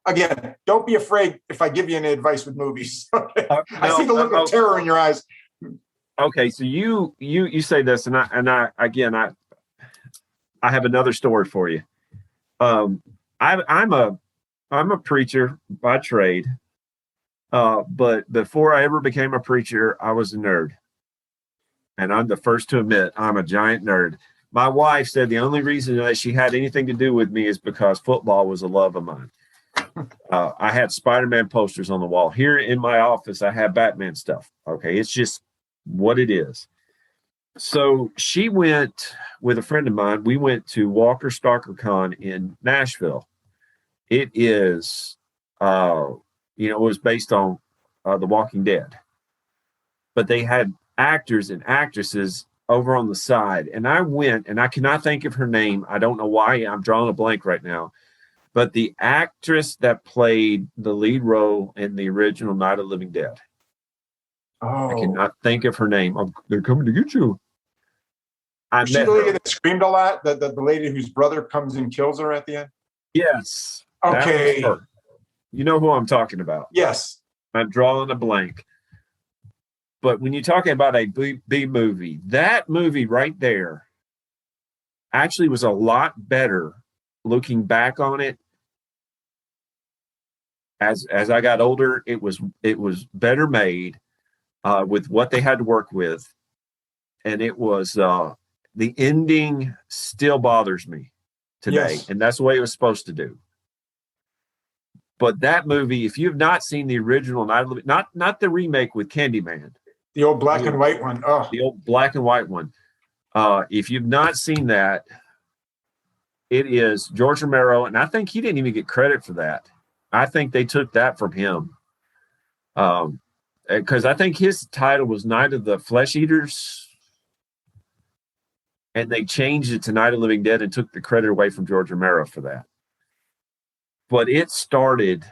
again, don't be afraid if I give you any advice with movies. I see the look of terror in your eyes. Okay, so you say this, and I have another story for you. I'm a preacher by trade, but before I ever became a preacher, I was a nerd, and I'm the first to admit I'm a giant nerd. My wife said the only reason that she had anything to do with me is because football was a love of mine. I had Spider-Man posters on the wall. Here in my office, I have Batman stuff. Okay, it's just what it is. So she went with a friend of mine. We went to Walker Stalker Con in Nashville. It is, it was based on The Walking Dead. But they had actors and actresses over on the side. And I went, and I cannot think of her name. I don't know why. I'm drawing a blank right now. But the actress that played the lead role in the original Night of the Living Dead. Oh. I cannot think of her name. They're coming to get you. Was she the lady that screamed a lot? The lady whose brother comes and kills her at the end? Yes. Okay. That was her. You know who I'm talking about. Yes. I'm drawing a blank. But when you're talking about a B movie, that movie right there actually was a lot better looking back on it. As I got older, it was better made with what they had to work with. And it was the ending still bothers me today. Yes. And that's the way it was supposed to do. But that movie, if you've not seen the original Night of the Living, not the remake with Candyman, the old black and white one. Oh, the old black and white one. If you've not seen that, it is George Romero, and I think he didn't even get credit for that. I think they took that from him, because I think his title was Night of the Flesh Eaters, and they changed it to Night of the Living Dead and took the credit away from George Romero for that. But it started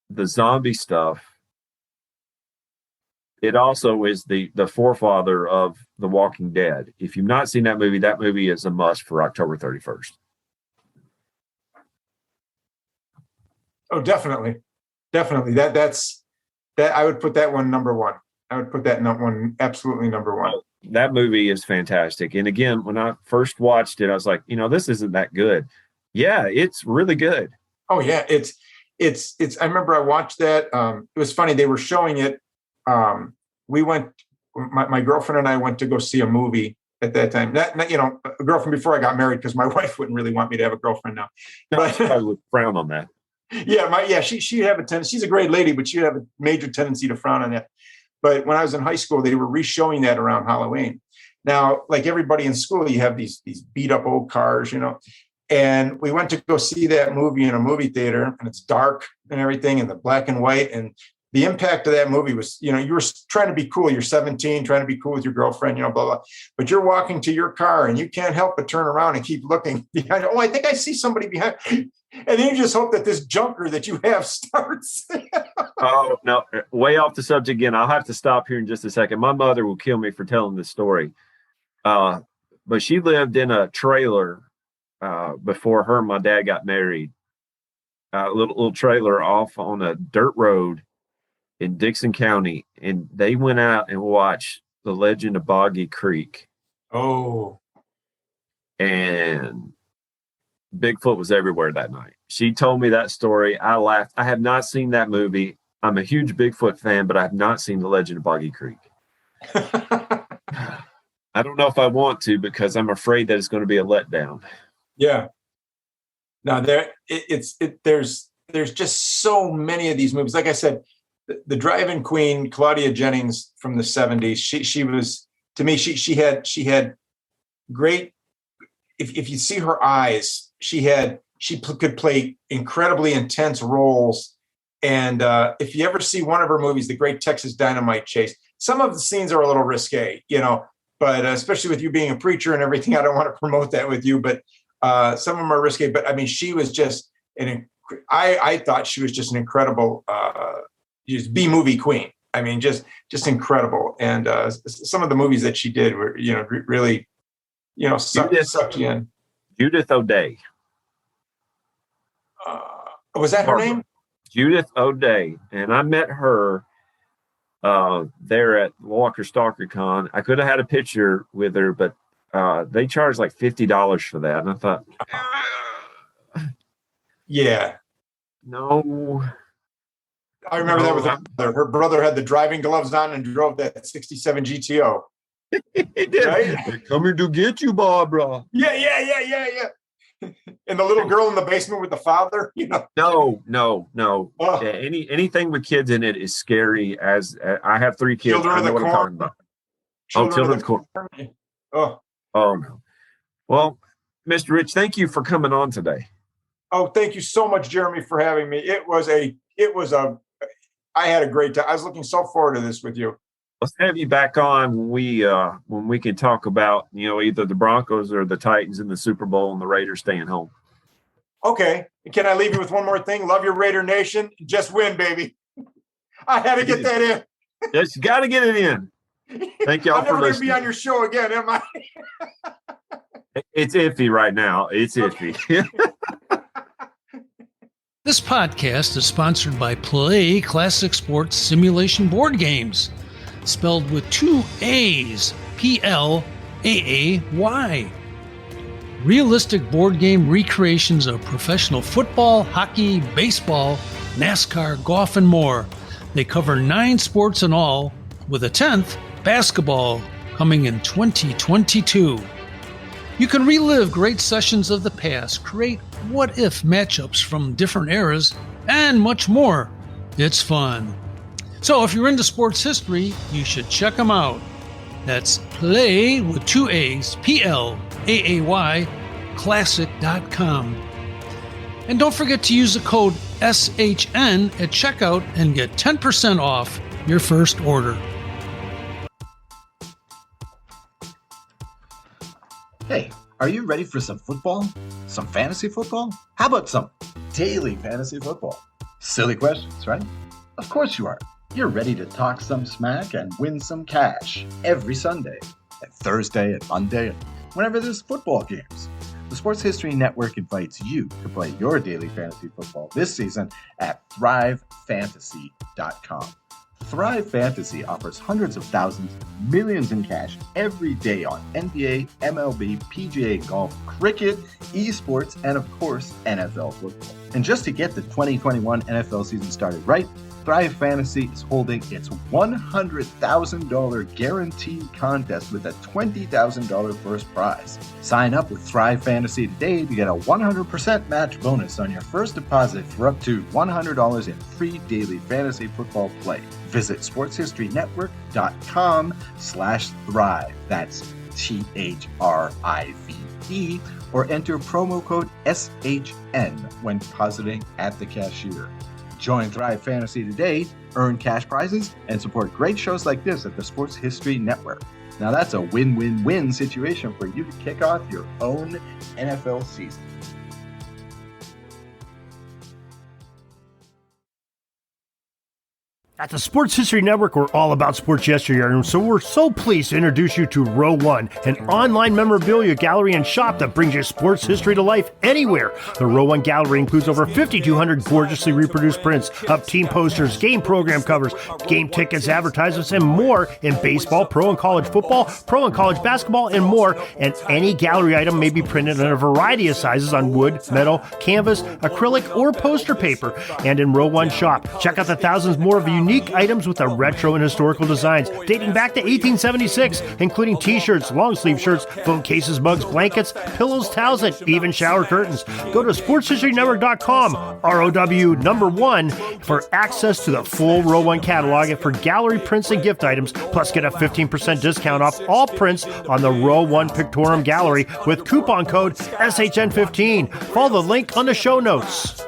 the zombie stuff. It also is the forefather of The Walking Dead. If you've not seen that movie is a must for October 31st. Oh, definitely. Definitely. That's I would put that one number one. I would put that one absolutely number one. That movie is fantastic. And again, when I first watched it, I was like, this isn't that good. Yeah, it's really good. Oh yeah. It's I remember I watched that. It was funny. They were showing it. We went, my girlfriend and I went to go see a movie at that time. Not a girlfriend before I got married, because my wife wouldn't really want me to have a girlfriend now. But I would frown on that. She'd have a tendency. She's a great lady, but she'd have a major tendency to frown on that. But when I was in high school, they were re-showing that around Halloween. Now, like everybody in school, you have these beat up old cars, and we went to go see that movie in a movie theater, and it's dark and everything, and the black and white. And the impact of that movie was, you were trying to be cool. You're 17, trying to be cool with your girlfriend, blah, blah. But you're walking to your car and you can't help but turn around and keep looking behind. Oh, I think I see somebody behind. And then you just hope that this junker that you have starts. Oh, no, way off the subject again. I'll have to stop here in just a second. My mother will kill me for telling this story. But she lived in a trailer before her and my dad got married. A little trailer off on a dirt road in Dixon County, and they went out and watched The Legend of Boggy Creek. Oh. And Bigfoot was everywhere that night. She told me that story. I laughed. I have not seen that movie. I'm a huge Bigfoot fan, but I have not seen The Legend of Boggy Creek. I don't know if I want to, because I'm afraid that it's going to be a letdown. Yeah. Now there's just so many of these movies. Like I said, the drive-in queen, Claudia Jennings from the 70s, she was, to me, she had great, if you see her eyes, she could play incredibly intense roles. And if you ever see one of her movies, The Great Texas Dynamite Chase, some of the scenes are a little risque, but especially with you being a preacher and everything, I don't want to promote that with you, but some of them are risque. But I mean, she was just I thought she was just an incredible B-movie queen. I mean, just incredible. And some of the movies that she did were, really, sucked you in. Judith O'Day. Was that her name? Judith O'Day. And I met her there at Walker Stalker Con. I could have had a picture with her, but they charged like $50 for that. And I thought, yeah. No. I remember that with her brother. Her brother had the driving gloves on and drove that 67 GTO. He did. Right? They're coming to get you, Barbara. Yeah. And the little girl in the basement with the father, No. Oh. Yeah, anything with kids in it is scary. As I have 3 kids, Children I know what I'm talking about. Children of the Corn. Oh no. Well, Mr. Rich, thank you for coming on today. Oh, thank you so much, Jeremy, for having me. I had a great time. I was looking so forward to this with you. Let's have you back on when we can talk about, either the Broncos or the Titans in the Super Bowl and the Raiders staying home. Okay. Can I leave you with one more thing? Love your Raider Nation. Just win, baby. I had to get that in. Yes, you got to get it in. Thank y'all for listening. I'm never going to be on your show again, am I? It's iffy right now. It's iffy. This podcast is sponsored by Play Classic Sports Simulation Board Games, spelled with 2 A's, P-L-A-A-Y. Realistic board game recreations of professional football, hockey, baseball, NASCAR, golf, and more. They cover 9 sports in all, with a 10th, basketball, coming in 2022. You can relive great sessions of the past, create what-if matchups from different eras, and much more. It's fun. So if you're into sports history, you should check them out. That's Play with 2 A's, P-L-A-A-Y, classic.com. And don't forget to use the code SHN at checkout and get 10% off your first order. Hey, are you ready for some football? Some fantasy football? How about some daily fantasy football? Silly questions, right? Of course you are. You're ready to talk some smack and win some cash every Sunday, and Thursday and Monday, and whenever there's football games. The Sports History Network invites you to play your daily fantasy football this season at thrivefantasy.com. Thrive Fantasy offers hundreds of thousands, millions in cash every day on NBA, MLB, PGA golf, cricket, esports, and of course, NFL football. And just to get the 2021 NFL season started right, Thrive Fantasy is holding its $100,000 guaranteed contest with a $20,000 first prize. Sign up with Thrive Fantasy today to get a 100% match bonus on your first deposit for up to $100 in free daily fantasy football play. Visit sportshistorynetwork.com/thrive. That's THRIVE, or enter promo code SHN when depositing at the cashier. Join Thrive Fantasy today, earn cash prizes, and support great shows like this at the Sports History Network. Now that's a win-win-win situation for you to kick off your own NFL season. At the Sports History Network, we're all about sports yesteryear, and so we're so pleased to introduce you to Row One, an online memorabilia gallery and shop that brings your sports history to life anywhere. The Row One gallery includes over 5,200 gorgeously reproduced prints of team posters, game program covers, game tickets, advertisements, and more in baseball, pro and college football, pro and college basketball, and more. And any gallery item may be printed in a variety of sizes on wood, metal, canvas, acrylic, or poster paper. And in Row One shop, check out the thousands more of unique items with a retro and historical designs dating back to 1876, including t-shirts, long sleeve shirts, phone cases, mugs, blankets, pillows, towels, and even shower curtains. Go to sportshistorynetwork.com, ROW1, for access to the full Row One catalog and for gallery prints and gift items, plus get a 15% discount off all prints on the Row One Pictorium Gallery with coupon code SHN15. Follow the link on the show notes.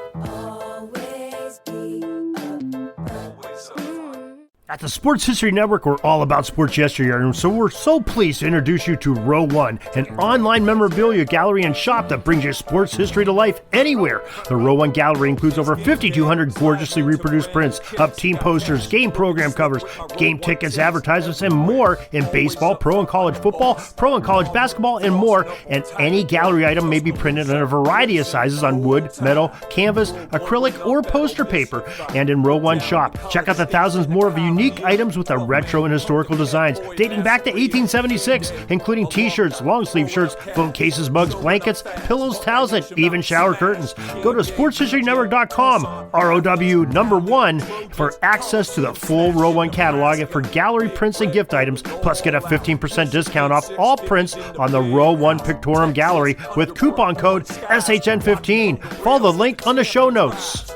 At the Sports History Network, we're all about sports yesteryear, and so we're so pleased to introduce you to Row One, an online memorabilia gallery and shop that brings your sports history to life anywhere. The Row One gallery includes over 5,200 gorgeously reproduced prints of team posters, game program covers, game tickets, advertisements, and more in baseball, pro and college football, pro and college basketball, and more. And any gallery item may be printed in a variety of sizes on wood, metal, canvas, acrylic, or poster paper. And in Row One shop, check out the thousands more of unique items with a retro and historical designs dating back to 1876, including t-shirts, long sleeve shirts, phone cases, mugs, blankets, pillows, towels, and even shower curtains. Go to sportshistorynetwork.com, ROW1, for access to the full Row One catalog and for gallery prints and gift items, plus get a 15% discount off all prints on the Row One Pictorium Gallery with coupon code SHN15. Follow the link on the show notes.